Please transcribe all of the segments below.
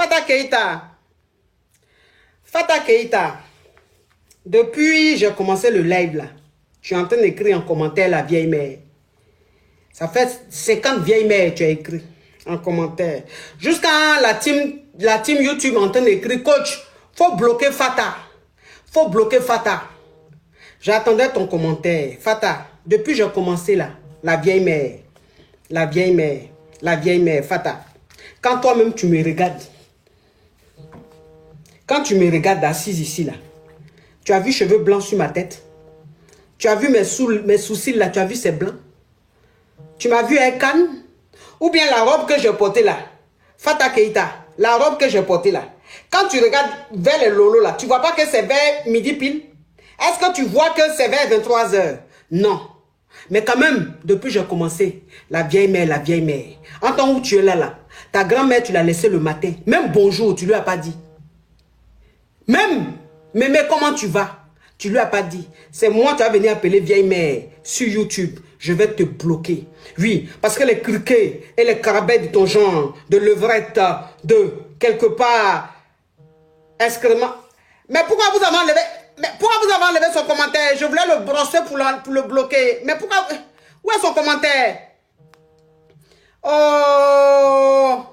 Fata Keita. Fata Keita. Depuis j'ai commencé le live là, tu es en train d'écrire en commentaire la vieille mère. Ça fait 50 vieilles mères tu as écrit en commentaire. Jusqu'à la team YouTube en train d'écrire, coach, faut bloquer Fata. Faut bloquer Fata. J'attendais ton commentaire. Fata, depuis j'ai commencé là, la vieille mère. La vieille mère. La vieille mère, Fata. Quand toi-même tu me regardes, quand tu me regardes assise ici là, tu as vu cheveux blancs sur ma tête? Tu as vu mes sourcils là, tu as vu c'est blanc? Tu m'as vu un canne? Ou bien la robe que j'ai portée là? Fata Keita, la robe que j'ai portée là. Quand tu regardes vers les lolos là, tu vois pas que c'est vers midi pile? Est-ce que tu vois que c'est vers 23 h? Non. Mais quand même, depuis que j'ai commencé, la vieille mère, la vieille mère. En temps où tu es là, ta grand-mère, tu l'as laissée le matin. Même bonjour, tu lui as pas dit. Même, mais comment tu vas? Tu lui as pas dit. C'est moi, tu vas venir appeler vieille mère sur YouTube. Je vais te bloquer. Oui, parce que les criquets et les carabets de ton genre, de levrette, de quelque part, excrément. Mais pourquoi vous avez enlevé, son commentaire? Je voulais le brosser pour le bloquer. Mais pourquoi? Où est son commentaire? Oh!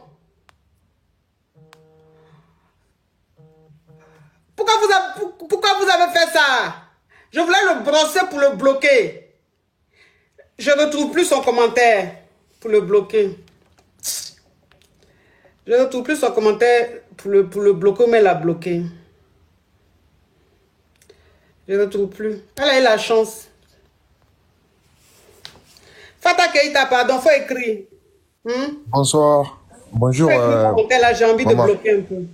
Pourquoi vous avez fait ça? Je voulais le brosser pour le bloquer. Je ne retrouve plus son commentaire pour le bloquer. Je ne retrouve plus son commentaire pour le bloquer, mais l'a bloqué. Je ne retrouve plus. Elle a eu la chance. Fata Keita, pardon, faut écrire. Bonsoir. Bonjour. Là, j'ai envie maman. de bloquer un peu.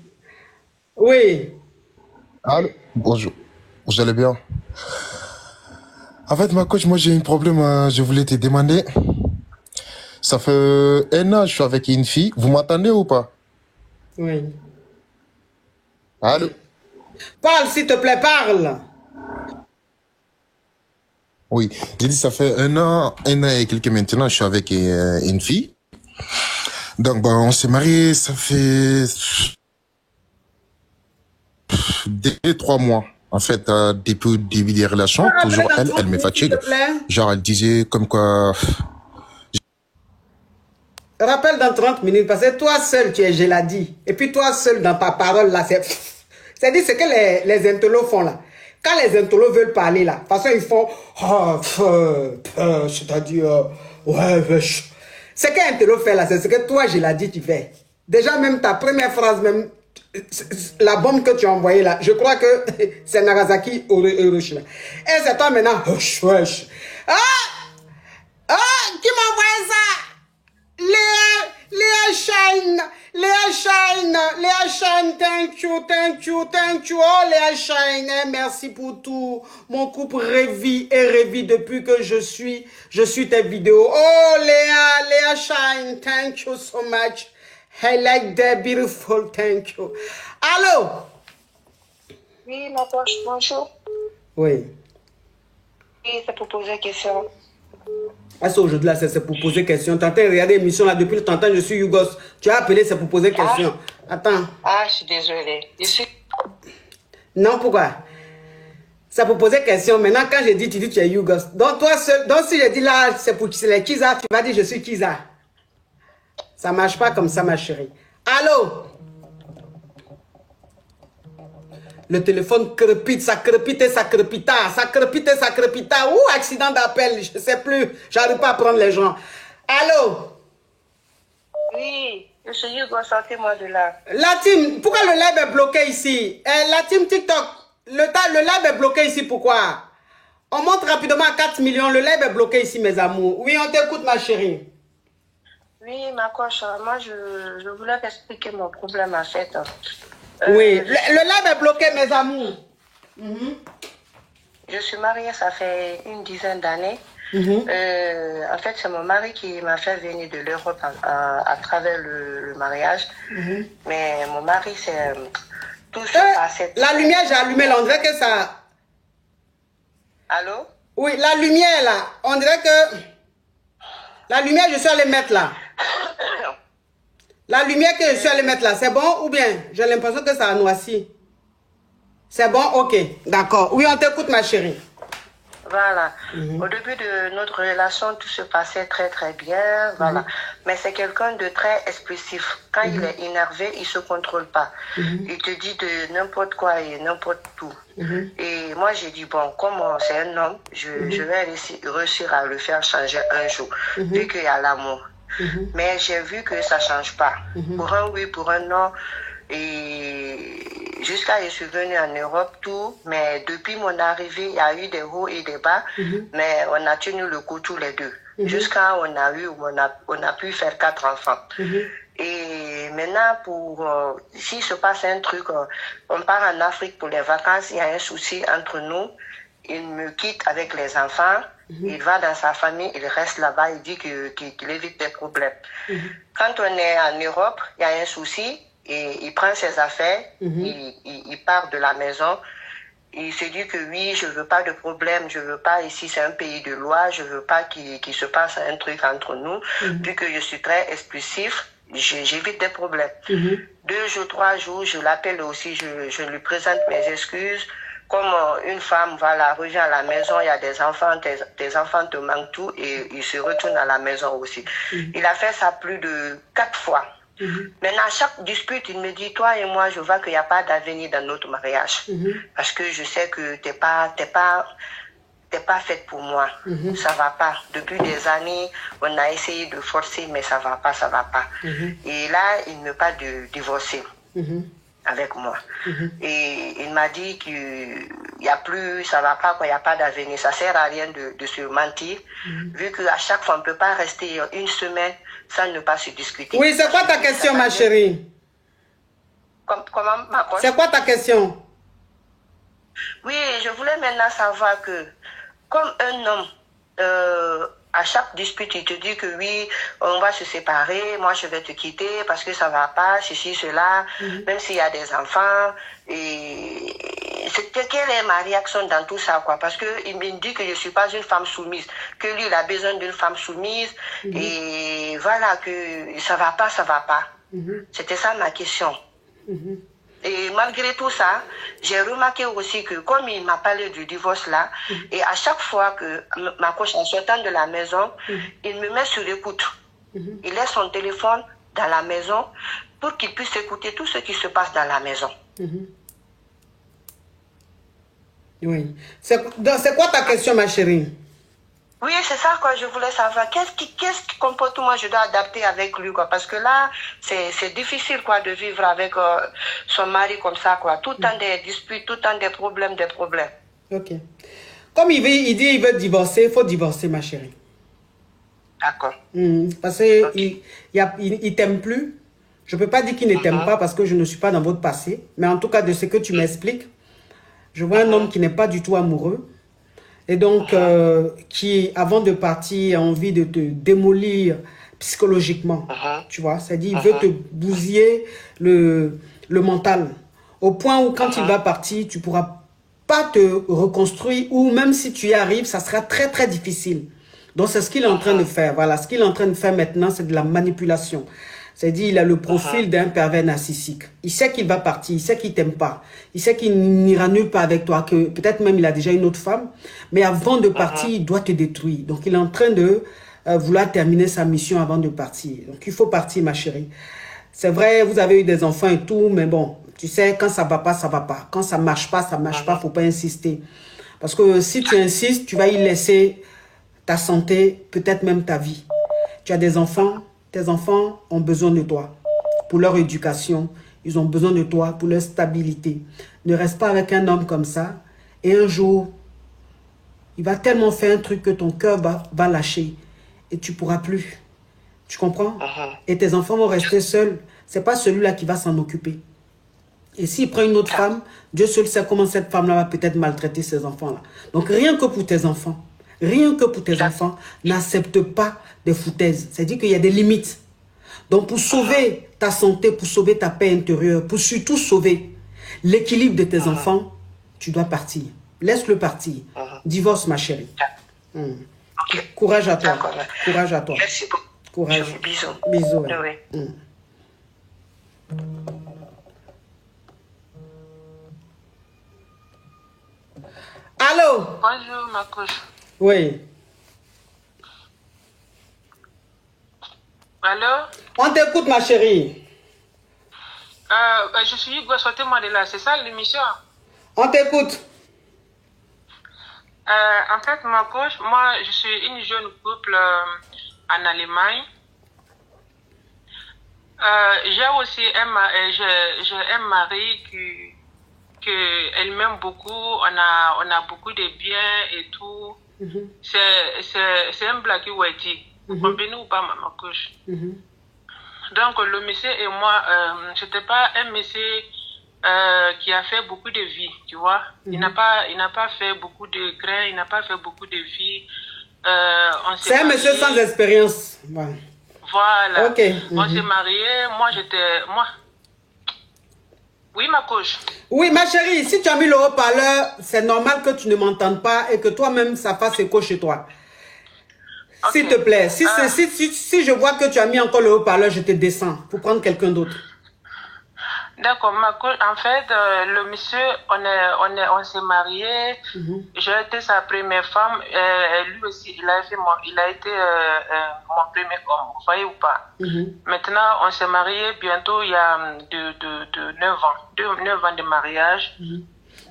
Oui. Allô? Bonjour. Vous allez bien? En fait, ma coach, moi j'ai un problème. Je voulais te demander. Ça fait 1 an, je suis avec une fille. Vous m'entendez ou pas? Oui. Allô? Parle, s'il te plaît, parle. Oui. J'ai dit, ça fait 1 an et quelques maintenant, je suis avec une fille. Donc, on s'est mariés, ça fait 2-3 mois. En fait, depuis le début des relations, toujours elle me fatigue. Genre, elle disait comme quoi... Rappelle dans 30 minutes, parce que toi seul, tu es geladi. Et puis toi seul, dans ta parole, là, c'est-à-dire ce que les intellos font, là. Quand les intellos veulent parler, là, de toute façon, ils font... c'est-à-dire... ouais, ce qu'un intello fait, là, c'est ce que toi, geladi, tu fais. Déjà, même ta première phrase, même... La bombe que tu as envoyée, là, je crois que c'est Nagasaki Hiroshima. Et c'est toi, maintenant... Ah! Ah! Qui m'a envoyé ça? Léa Shine, thank you, oh Léa Shine, merci pour tout, mon couple revit depuis que je suis tes vidéos, oh Léa Shine, thank you so much, I like that beautiful, thank you. Allô? Oui, ma poche, bonjour. Oui. Oui, c'est pour poser une question. Est-ce aujourd'hui là, c'est pour poser question? Tu as regardé l'émission là depuis le temps, je suis Yougos. Tu as appelé, c'est pour poser question. Attends. Ah, je suis désolée. Non, pourquoi? C'est pour poser question. Maintenant, quand je dis, tu dis tu es Yougos. Donc, toi seul, donc si je dis là, c'est pour les Kiza, tu vas dire je suis Kiza. Ça marche pas comme ça, ma chérie. Allô? Le téléphone crépite, ça crépite et ça crépita. Ça crépite et ça crépita. Ouh, accident d'appel, je sais plus. J'arrive pas à prendre les gens. Allô? Oui, je suis Hugo, sortez-moi de là. La team, pourquoi le live est bloqué ici? La team TikTok, le live est bloqué ici, pourquoi? On monte rapidement à 4 millions, le live est bloqué ici, mes amours. Oui, on t'écoute, ma chérie. Oui, ma coche, moi, je voulais t'expliquer mon problème, en fait. Oui, le live est bloqué, mes amours. Je suis mariée, ça fait une dizaine d'années. En fait, c'est mon mari qui m'a fait venir de l'Europe à travers le mariage. Mais mon mari, c'est tout se passait. La lumière, j'ai allumé là, on dirait que ça... Allô? Oui, la lumière là, on dirait que... La lumière, je suis allée mettre là. La lumière que je suis allée mettre là, c'est bon ou bien? J'ai l'impression que ça a noirci. C'est bon? Ok. D'accord. Oui, on t'écoute, ma chérie. Voilà. Au début de notre relation, tout se passait très très bien. Voilà. Mais c'est quelqu'un de très expressif. Quand il est énervé, il se contrôle pas. Il te dit de n'importe quoi et n'importe tout. Et moi, j'ai dit, bon, comme c'est un homme, je vais réussir à le faire changer un jour, vu qu'il y a l'amour. Mais j'ai vu que ça change pas. Pour un oui, pour un non. Et jusqu'à je suis venue en Europe, tout. Mais depuis mon arrivée, il y a eu des hauts et des bas. Mais on a tenu le coup tous les deux. Jusqu'à on a pu faire 4 enfants. Et maintenant, s'il se passe un truc, on part en Afrique pour les vacances, il y a un souci entre nous. Il me quitte avec les enfants. Il va dans sa famille, il reste là-bas, il dit qu'il évite des problèmes. Quand on est en Europe, il y a un souci, et il prend ses affaires, il part de la maison. Il se dit que oui, je veux pas de problème, je veux pas, ici c'est un pays de loi, je veux pas qu'il se passe un truc entre nous. Vu que je suis très explosif, j'évite des problèmes. 2 jours, 3 jours, je l'appelle aussi, je lui présente mes excuses. Comme une femme, voilà, revient à la maison, il y a des enfants, tes enfants te manquent tout, et il se retourne à la maison aussi. Il a fait ça plus de 4 fois. Maintenant, à chaque dispute, il me dit, toi et moi, je vois qu'il n'y a pas d'avenir dans notre mariage. Parce que je sais que t'es pas faite pour moi. Ça va pas. Depuis des années, on a essayé de forcer, mais ça va pas. Et là, il ne veut pas de divorcer avec moi. Et il m'a dit qu'il y a plus, ça va pas, qu'il n'y a pas d'avenir. Ça sert à rien de se mentir, vu qu'à chaque fois, on ne peut pas rester une semaine sans ne pas se discuter. Oui, c'est quoi ta question, ma chérie? Comment, ma coach? C'est quoi ta question? Oui, je voulais maintenant savoir que, comme un homme, à chaque dispute, il te dit que oui, on va se séparer, moi je vais te quitter parce que ça va pas, ceci, cela, même s'il y a des enfants. Et quelle est ma réaction dans tout ça, quoi? Parce qu'il me dit que je suis pas une femme soumise, que lui, il a besoin d'une femme soumise, et voilà, que ça va pas. C'était ça ma question. Et malgré tout ça, j'ai remarqué aussi que comme il m'a parlé du divorce là, et à chaque fois que ma coach en sortant de la maison, il me met sur écoute. Il laisse son téléphone dans la maison pour qu'il puisse écouter tout ce qui se passe dans la maison. Oui. C'est quoi ta question, ma chérie? Oui, c'est ça, quoi. Je voulais savoir quel comportement je dois adapter avec lui, quoi. Parce que là, c'est difficile, quoi, de vivre avec son mari comme ça, quoi. Tout le temps des disputes, tout le temps des problèmes. Ok. Comme il dit il veut divorcer, il faut divorcer, ma chérie. D'accord. Parce qu'il il t'aime plus. Je ne peux pas dire qu'il ne t'aime pas parce que je ne suis pas dans votre passé. Mais en tout cas, de ce que tu m'expliques, je vois un homme qui n'est pas du tout amoureux. Et donc, qui, avant de partir, a envie de te démolir psychologiquement. Tu vois, c'est-à-dire, il veut te bousiller le mental. Au point où, quand il va partir, tu ne pourras pas te reconstruire, ou même si tu y arrives, ça sera très, très difficile. Donc, c'est ce qu'il est en train de faire. Voilà, ce qu'il est en train de faire maintenant, c'est de la manipulation. C'est-à-dire, il a le profil d'un pervers narcissique. Il sait qu'il va partir, il sait qu'il ne t'aime pas. Il sait qu'il n'ira nulle part avec toi, que peut-être même il a déjà une autre femme. Mais avant de partir, il doit te détruire. Donc, il est en train de vouloir terminer sa mission avant de partir. Donc, il faut partir, ma chérie. C'est vrai, vous avez eu des enfants et tout, mais bon, tu sais, quand ça ne va pas, ça ne va pas. Quand ça ne marche pas, ça ne marche pas, il ne faut pas insister. Parce que si tu insistes, tu vas y laisser ta santé, peut-être même ta vie. Tu as des enfants. Tes enfants ont besoin de toi pour leur éducation. Ils ont besoin de toi pour leur stabilité. Ne reste pas avec un homme comme ça. Et un jour, il va tellement faire un truc que ton cœur va lâcher. Et tu ne pourras plus. Tu comprends? Et tes enfants vont rester seuls. Ce n'est pas celui-là qui va s'en occuper. Et s'il prend une autre femme, Dieu seul sait comment cette femme-là va peut-être maltraiter ses enfants-là. Donc rien que pour tes enfants. Rien que pour tes enfants, n'accepte pas des foutaises. C'est-à-dire qu'il y a des limites. Donc, pour sauver ta santé, pour sauver ta paix intérieure, pour surtout sauver l'équilibre de tes enfants, tu dois partir. Laisse-le partir. Divorce, ma chérie. Courage à toi. Courage à toi. Merci beaucoup. Courage. Bisous. Bisous. Ouais. Bonjour, ma coach. Oui. Allô? On t'écoute, ma chérie. Je suis Hugo, sortez-moi de là. C'est ça l'émission? On t'écoute. En fait, ma coach, moi, je suis une jeune couple en Allemagne. J'ai aussi j'ai un mari que elle m'aime beaucoup. On a beaucoup de biens et tout. C'est un Blacky Whitey. Vous comprenez ou pas, ma coach? Donc, le monsieur et moi, c'était pas un monsieur qui a fait beaucoup de vie, tu vois. Il n'a pas fait beaucoup de grains, il n'a pas fait beaucoup de vie. C'est un monsieur sans expérience. Voilà. Voilà. Ok. On s'est mariés. Moi. Oui, ma coach. Oui, ma chérie, si tu as mis le haut-parleur, c'est normal que tu ne m'entendes pas et que toi-même, ça fasse écho chez toi. Okay. S'il te plaît, si je vois que tu as mis encore le haut-parleur, je te descends pour prendre quelqu'un d'autre. D'accord, ma coach. En fait, le monsieur, on s'est mariés. J'ai été sa première femme. Lui aussi, il a été mon premier homme. Vous voyez ou pas? Maintenant, on s'est mariés bientôt il y a de 9 ans. 9 ans de mariage.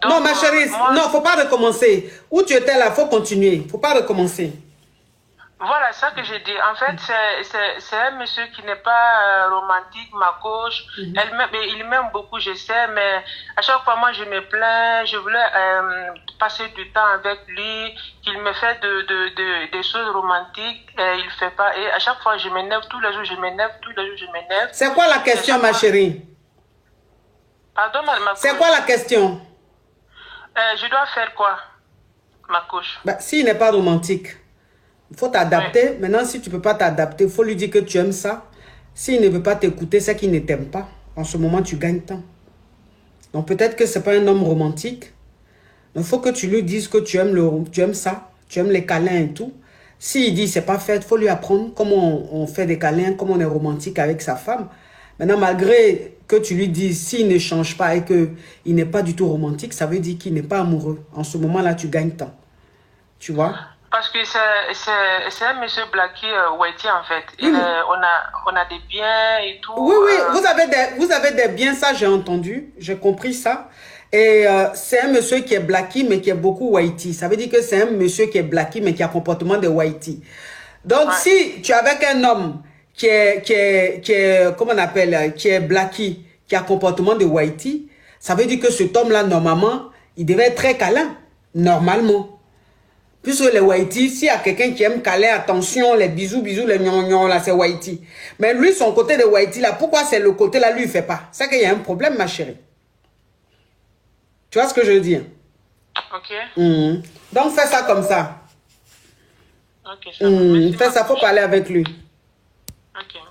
Donc, non, ma chérie, non, faut pas recommencer. Où tu étais là, faut continuer. Faut pas recommencer. Voilà, ça que j'ai dit. En fait, c'est un monsieur qui n'est pas romantique, ma coach. Il m'aime beaucoup, je sais, mais à chaque fois, moi, je me plains. Je voulais passer du temps avec lui, qu'il me fait des choses romantiques. Et il fait pas. Et à chaque fois, je m'énerve. Tous les jours, je m'énerve. Tous les jours, je m'énerve. C'est quoi la question, ma chérie? Pardon, ma coach. C'est quoi la question? Je dois faire quoi, ma coach? Bah, s'il n'est pas romantique, il faut t'adapter. Oui. Maintenant, si tu ne peux pas t'adapter, il faut lui dire que tu aimes ça. S'il ne veut pas t'écouter, c'est qu'il ne t'aime pas. En ce moment, tu gagnes temps. Donc, peut-être que ce n'est pas un homme romantique. Il faut que tu lui dises que tu aimes ça. Tu aimes les câlins et tout. S'il dit c'est pas fait, il faut lui apprendre comment on fait des câlins, comment on est romantique avec sa femme. Maintenant, malgré que tu lui dises, s'il ne change pas et qu'il n'est pas du tout romantique, ça veut dire qu'il n'est pas amoureux. En ce moment-là, tu gagnes temps. Tu vois? Parce que c'est un monsieur Blacky Whitey, en fait. On a des biens et tout. Oui, vous avez des biens, ça j'ai entendu. J'ai compris ça. Et c'est un monsieur qui est Blacky, mais qui est beaucoup Whitey. Ça veut dire que c'est un monsieur qui est Blacky, mais qui a comportement de Whitey. Donc, si tu es avec un homme qui est comment on appelle, qui est Blacky, qui a comportement de Whitey, ça veut dire que cet homme-là, normalement, il devait être très câlin. Normalement. Puisque les Whitey, s'il y a quelqu'un qui aime câlin, attention, les bisous, les gnon là, c'est Whitey. Mais lui, son côté de Whitey, là, pourquoi c'est le côté là, lui, il fait pas? C'est qu'il y a un problème, ma chérie. Tu vois ce que je veux dire? Ok. Donc, fais ça comme ça. Ok, ça va. Fais ça, faut parler avec lui. Ok.